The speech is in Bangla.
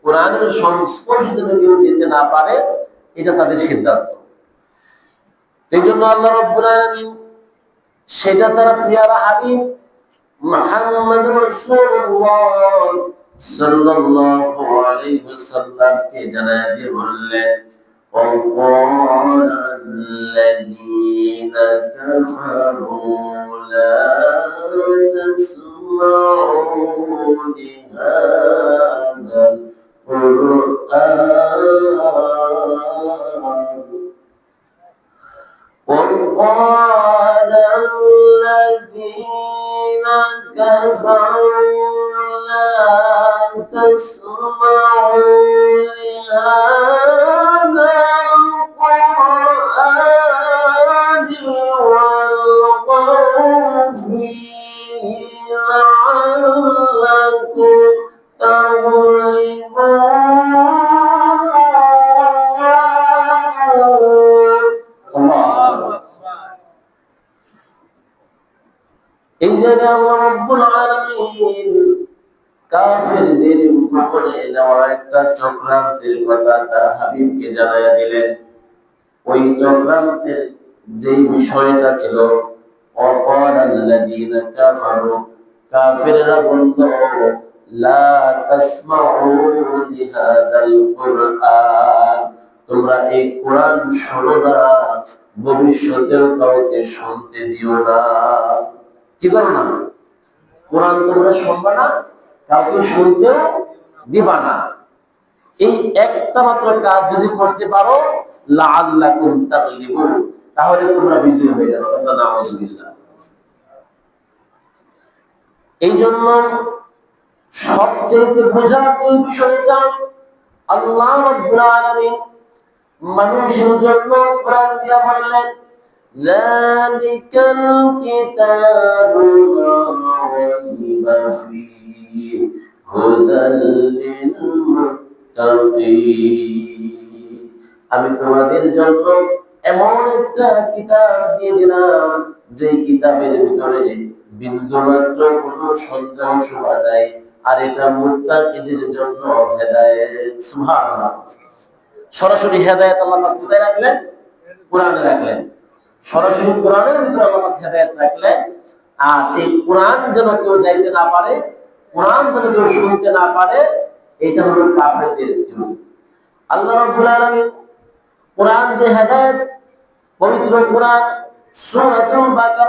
কোরআনের সংস্পর্শে যদি কেউ যেতে না পারে, এটা তাদের সিদ্ধান্ত। এই জন্য আল্লাহ রাব্বুল আলামিন সেটা তার প্রিয় হাবিব মুহাম্মদুর রাসূলুল্লাহ সাল্লাল্লাহু আলাইহি ওয়াসাল্লামকে জানায় দিয়ে বললেন, وقال الذين كفروا لا تسمعوا لهذا القرآن وقال الذين كفروا لا تسمعوا لهذا القرآن والغوا فيه لعلكم تغلبون। এই জায়গায় আল্লাহ রাব্বুল আলামিন কাফেরদের উপরে নেওয়া একটা চক্রান্তের কথা তার হাবিবকে জানাইয়া দিলেন। ওই চক্রান্তের যে বিষয়টা ছিল, অকালাল্লাযীনা কাফারু, কাফেররা বলল, লা তাসমাউ লিহাদাল কুরআন, তোমরা এই কোরআন শোনো না, ভবিষ্যতেও কাউকে শুনতে দিও না। কি করো না? কোরআন তোমরা শুনবা না, কাউকে শুনতেও দিবা না। এই একটা মাত্র কাজ যদি করতে পারো, লাআল্লাকুম তাগলিবুন, তাহলে তোমরা বিজয়ী হয়ে যাবে। নাউযুবিল্লাহ। এই জন্য সবচেয়ে বোঝার যে বিষয়টা, আল্লাহ রাব্বুল আলামিন মানুষের জন্য কোরআন দিয়া বললেন, ذلك الكتاب لا ريب فيه هدى للمتقين। আমি তোমাদের জন্য এমন একটা কিতাব দিয়ে দিলাম, যে কিতাবের ভিতরে বিন্দুমাত্র কোনো সন্দেহ শোভা নাই, আর এটা মুত্তাকিদের জন্য হেদায়েত। সুবহানাল্লাহ। সরাসরি হেদায়েত আল্লাহ পাক কোথায় রাখলেন? কোরআনে রাখলেন। সরাসরি কোরআনের ভিতরে আল্লাহ পাক হেদায়েত রাখলেন। আর এই কোরআন যেন কেউ যাইতে না পারে, কোরআন যেন কেউ শুনতে না পারে, এটা হলো কাফেরদের জন্য। আল্লাহ রাব্বুল আলামিন কোরআন যে হেদায়েত, পবিত্র কোরআন সূরাতুল বাকারা